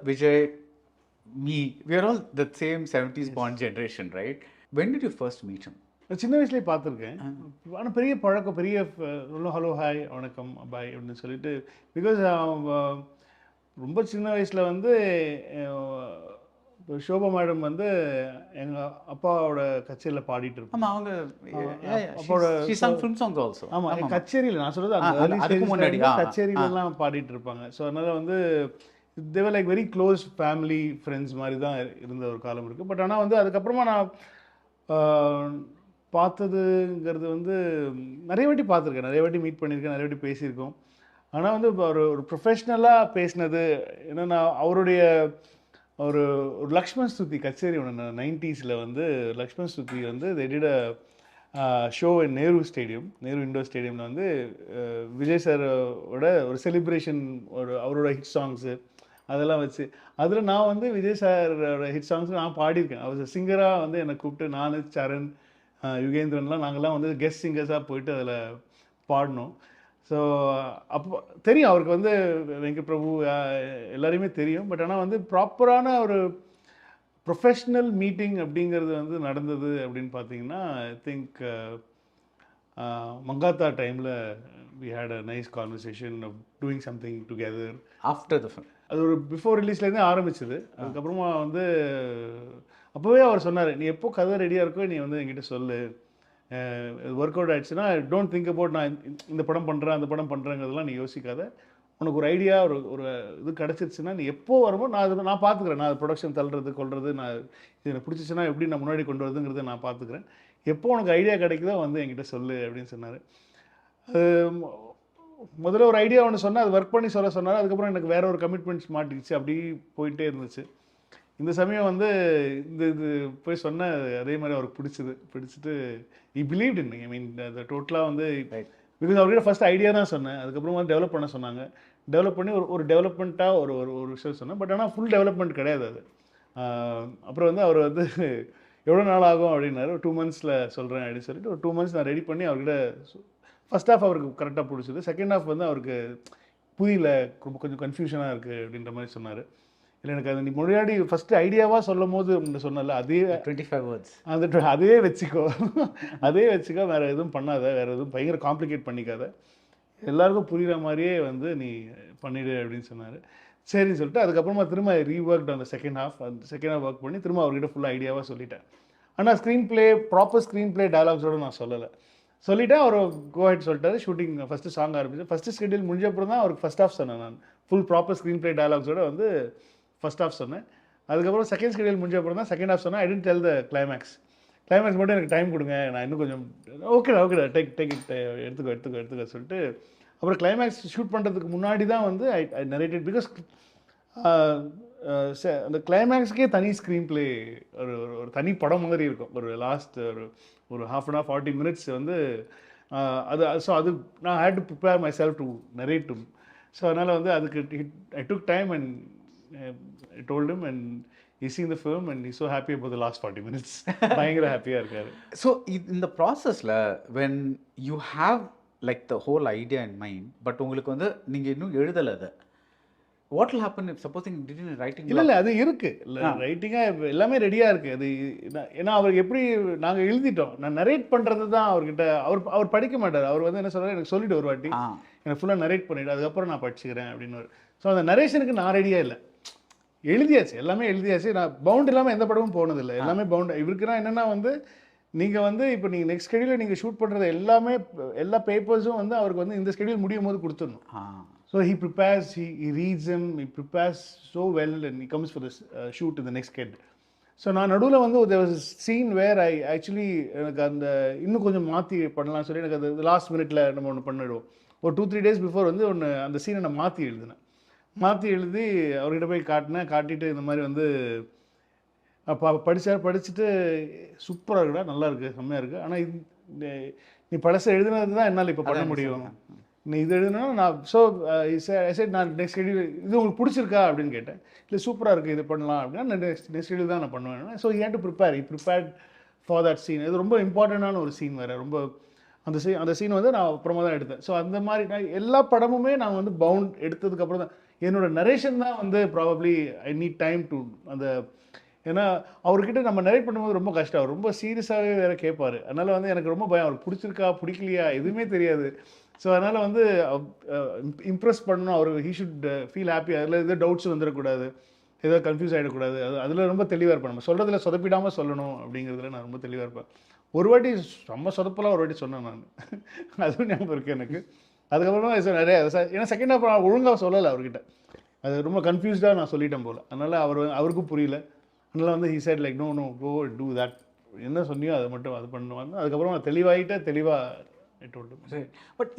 Vijay, me, we are all the same 70s born generation, right? When did you first meet him? சின்ன வயசுலேயே பார்த்துருக்கேன். ஆனால் பெரிய பழக்கம், பெரிய ஹலோ ஹாய் வணக்கம் பாய் அப்படின்னு சொல்லிட்டு, பிகாஸ் ரொம்ப சின்ன வயசில் வந்து ஷோபா மேடம் வந்து எங்கள் அப்பாவோட கச்சேரியில் பாடிட்டு இருப்பாங்க. ஆமா, அவங்க அப்பாவோட she sang film songs also. ஆமாம், கச்சேரியில் நான் சொல்கிறது அதுக்கு முன்னாடி கச்சேரியிலலாம் பாடிட்டு இருப்பாங்க. ஸோ அதனால் வந்து they were like very close family friends மாதிரி தான் இருந்த ஒரு காலம் இருக்குது. பட் ஆனால் வந்து அதுக்கப்புறமா நான் பார்த்ததுங்கிறது வந்து நிறைய வாட்டி பார்த்துருக்கேன், நிறைய வாட்டி மீட் பண்ணியிருக்கேன், நிறைய வாட்டி பேசியிருக்கோம். ஆனால் வந்து ஒரு ப்ரொஃபஷ்னலாக பேசினது என்னென்னா, அவருடைய ஒரு லக்ஷ்மண் ஸ்துதி கச்சேரி ஒன்று 90s வந்து லக்ஷ்மண் ஸ்துதி வந்து தெடிட show in Nehru stadium, Nehru indoor ஸ்டேடியமில் வந்து விஜய் சாரோட ஒரு செலிப்ரேஷன், அவரோட ஹிட் சாங்ஸு அதெல்லாம் வச்சு அதில் நான் வந்து விஜய் சாரோட ஹிட் சாங்ஸ் நான் பாடியிருக்கேன். அவர் சிங்கராக வந்து என்னை கூப்பிட்டு நான், சரண், யுகேந்திரன்லாம் நாங்கள்லாம் வந்து கெஸ்ட் சிங்கர்ஸாக போயிட்டு அதில் பாடினோம். ஸோ அப்போ தெரியும் அவருக்கு வந்து வெங்கட் பிரபு எல்லாரையுமே தெரியும். பட் ஆனால் வந்து ப்ராப்பரான ஒரு ப்ரொஃபஷ்னல் மீட்டிங் அப்படிங்கிறது வந்து நடந்தது அப்படின்னு பார்த்தீங்கன்னா, ஐ திங்க் மங்காத்தா டைமில் we had a nice conversation of doing something together after the film. அது ஒரு பிஃபோர் ரிலீஸ்லேருந்தே ஆரம்பிச்சது. அதுக்கப்புறமா வந்து அப்போவே அவர் சொன்னார், நீ எப்போ கதை ரெடியாக இருக்கோ நீ வந்து என்கிட்ட சொல்லு, ஒர்க் அவுட் ஆகிடுச்சுன்னா டோன்ட் திங்க் அபவுட் நான் இந்த படம் பண்ணுறேன் அந்த படம் பண்ணுறேங்கிறதெல்லாம் நீ யோசிக்காத, உனக்கு ஒரு ஐடியா ஒரு இது கிடச்சிருச்சுன்னா நீ எப்போ வருமோ நான் பார்த்துக்கிறேன், நான் ப்ரொடக்ஷன் தள்ளுறது கொள்வது, நான் இது எனக்கு பிடிச்சிச்சுன்னா எப்படி நான் முன்னாடி கொண்டு வரதுங்கிறத நான் பார்த்துக்கிறேன், எப்போ உனக்கு ஐடியா கிடைக்குதோ வந்து என்கிட்ட சொல்லு அப்படின்னு சொன்னார். முதல்ல ஒரு ஐடியா ஒன்று சொன்னால் அது ஒர்க் பண்ணி சொன்னார். அதுக்கப்புறம் எனக்கு வேறு ஒரு கமிட்மெண்ட்ஸ் மாட்டிடுச்சு, அப்படி போயிட்டே இருந்துச்சு. இந்த சமயம் வந்து இது போய் சொன்ன அதே மாதிரி அவருக்கு பிடிச்சிட்டு he believed in me. I mean the டோட்டலாக வந்து பிகாஸ் அவர்கிட்ட ஃபஸ்ட் ஐடியா தான் சொன்னேன், அதுக்கப்புறமா டெவலப் பண்ண சொன்னாங்க, டெவலப் பண்ணி ஒரு டெவலப்மெண்ட்டாக ஒரு விஷயம் சொன்னேன். பட் ஆனால் ஃபுல் டெவலப்மெண்ட் கிடையாது அது. அப்புறம் வந்து அவர் வந்து எவ்வளோ நாள் ஆகும் அப்படின்னாரு. ஒரு 2 months சொல்கிறேன் அப்படின்னு சொல்லிட்டு ஒரு 2 months நான் ரெடி பண்ணி அவர்கிட்ட ஃபஸ்ட் ஹாஃப் அவருக்கு கரெக்டாக பிடிச்சது, செகண்ட் ஹாஃப் வந்து அவருக்கு புரியல, கொஞ்சம் கன்ஃபியூஷனாக இருக்குது அப்படின்ற மாதிரி சொன்னார். இல்லை எனக்கு அது நீ முன்னாடி ஃபஸ்ட்டு ஐடியாவாக சொல்லும் போது சொன்னல அதே 25 words அதே வச்சுக்கோ வேறு எதுவும் பண்ணாத, வேறு எதுவும் பயங்கர காம்ப்ளிகேட் பண்ணிக்காத, எல்லாருக்கும் புரிகிற மாதிரியே வந்து நீ பண்ணிவிடு அப்படின்னு சொன்னார். சரின்னு சொல்லிட்டு அதுக்கப்புறமா திரும்ப ரீஒர்க் அந்த செகண்ட் ஹாஃப் ஒர்க் பண்ணி திரும்ப அவர்கிட்ட ஃபுல்லாக ஐடியாவாக சொல்லிட்டேன். ஆனால் ப்ராப்பர் ஸ்க்ரீன் ப்ளே டயலாக்ஸோடு நான் சொல்லிவிட்டேன். அவர் கோஹெட் சொல்லிட்டாரு. ஷூட்டிங் ஃபஸ்ட்டு சாங் ஆரம்பிச்சு ஃபஸ்ட்டு ஸ்கெடியூல் முடிஞ்ச அப்புறம் தான் அவருக்கு ஃபஸ்ட் ஹாஃப் சொன்னேன். நான் ஃபுல் ப்ராப்பர் ஸ்க்ரீன் ப்ளே டயலாக்ஸோட வந்து ஃபஸ்ட் ஹாஃப் சொன்னேன். அதுக்கப்புறம் செகண்ட் ஸ்கெடியூல் முடிஞ்ச அப்புறம் தான் செகண்ட் ஹாஃப் சொன்னேன். ஐ டென்ட் டெல் த கிளைமேக்ஸ் மட்டும் எனக்கு டைம் கொடுங்க, நான் இன்னும் கொஞ்சம் ஓகேடா டேக் இட் எடுத்துக்கோ சொல்லிட்டு அப்புறம் கிளைமேக்ஸ் ஷூட் பண்ணுறதுக்கு முன்னாடி தான் வந்து ஐ நரேட்டட். பிகாஸ் அந்த கிளைமேக்ஸுக்கே தனி ஸ்க்ரீன் ப்ளே ஒரு தனி படம் மாதிரி இருக்கும். ஒரு லாஸ்ட் ஒரு half an hour 40 minutes வந்து அது நான் had to prepare myself to narrate to. So அதனால் வந்து அதுக்கு I took time and I told him and he's seen the film and he's so happy about the last 40 minutes. பயங்கர ஹாப்பியாக இருக்காரு. So இந்த ப்ராசஸில் when you have like the whole idea in mind, but உங்களுக்கு வந்து நீங்கள் இன்னும் எழுதலை அதை, what will happen if supposing didn't writing? இல்லை அது இருக்குது, இல்லை ரைட்டிங்காக எல்லாமே ரெடியாக இருக்குது. அது ஏன்னா அவருக்கு எப்படி நாங்கள் எழுதிட்டோம், நான் நரேட் பண்ணுறது தான் அவர்கிட்ட. அவர் படிக்க மாட்டார். அவர் வந்து என்ன சொல்கிறார், எனக்கு சொல்லிவிட்டு ஒரு வாட்டி எனக்கு ஃபுல்லாக நரேட் பண்ணிவிட்டு அதுக்கப்புறம் நான் படிச்சுக்கிறேன் அப்படின்னு. ஸோ அந்த நரேஷனுக்கு நான் ரெடியாக இல்லை, எழுதியாச்சு, எல்லாமே எழுதியாச்சு. நான் பவுண்ட் இல்லாமல் எந்த படமும் போனதில்லை, எல்லாமே பவுண்ட். இவருக்குன்னா என்னென்னா வந்து நீங்கள் வந்து இப்போ நீங்கள் நெக்ஸ்ட் ஸ்கெடியூலில் நீங்கள் ஷூட் பண்ணுறது எல்லா பேப்பர்ஸும் வந்து அவருக்கு வந்து இந்த ஸ்கெடியூல் முடியும் போது கொடுத்துடணும். So he prepares, he reads him, he prepares so well and he comes for the shoot in the next sked. So நான் நடுவில் வந்து there was a scene where I actually எனக்கு அந்த இன்னும் கொஞ்சம் மாற்றி பண்ணலாம்னு சொல்லி எனக்கு அது லாஸ்ட் மினிட்ல நம்ம ஒன்று பண்ணிடுவோம். ஒரு 2-3 days பிஃபோர் வந்து அந்த சீனை நான் மாற்றி எழுதி அவர்கிட்ட போய் காட்டிட்டு இந்த மாதிரி வந்து படிச்சுட்டு சூப்பராக இருக்குடா, நல்லா இருக்குது, செம்மையாக இருக்குது, ஆனால் நீ பழசை எழுதுனது தான் என்னால் இப்போ பண்ண முடியும், நீ இது எழுதுனா நான். ஸோ நான் நெக்ஸ்ட் ஷெடியூல் இது உங்களுக்கு பிடிச்சிருக்கா அப்படின்னு கேட்டேன். இல்லை சூப்பராக இருக்குது, இது பண்ணலாம் அப்படின்னா நான் நெக்ஸ்ட் ஷெடியூல் தான் நான் பண்ணுவேன். So he had to prepared for that scene. இது ரொம்ப இம்பார்ட்டண்டான ஒரு சீன் வேறு. ரொம்ப அந்த சீன் வந்து நான் அப்புறமா தான் எடுத்தேன். ஸோ அந்த மாதிரி நான் எல்லா படமுமே நான் வந்து பவுண்ட் எடுத்ததுக்கப்புறம் தான் என்னோட நரேஷன் தான் வந்து probably I need time to அந்த, ஏன்னா அவர்கிட்ட நம்ம நரேட் பண்ணும்போது ரொம்ப கஷ்டம். அவர் ரொம்ப சீரியஸாகவே வேறு கேட்பார். அதனால் வந்து எனக்கு ரொம்ப பயம். அவருக்கு பிடிச்சிருக்கா பிடிக்கலையா எதுவுமே தெரியாது. ஸோ அதனால் வந்து இம்ப்ரெஸ் பண்ணணும். அவர் ஹீ ஷுட் ஃபீல் ஹாப்பி. அதில் எதுவும் டவுட்ஸ் வந்துடக்கூடாது, ஏதோ கன்ஃபியூஸ் ஆகிடக்கூடாது. அதில் ரொம்ப தெளிவாக இருப்பேன். நம்ம சொல்கிறதுல சொதப்பிடாமல் சொல்லணும் அப்படிங்கிறதுல நான் ரொம்ப தெளிவாக இருப்பேன். ஒரு வாட்டி ரொம்ப சொதப்பெல்லாம் ஒரு வாட்டி சொன்னேன் நான். அதுவும் ஞாபகம் இருக்குது எனக்கு. அதுக்கப்புறமா நிறைய ஏன்னா செகண்ட் ஹாஃப் ஒழுங்காக சொல்லலை அவர்கிட்ட. அது ரொம்ப கன்ஃபியூஸ்டாக நான் சொல்லிட்டேன் போல். அதனால் அவருக்கும் புரியல. அதனால் வந்து he said like no no go do that, என்ன சொன்னியோ அதை மட்டும் அது பண்ணுவாங்க. அதுக்கப்புறம் தெளிவாகிட்டே தெளிவாக ஐ டோல்ட். பட்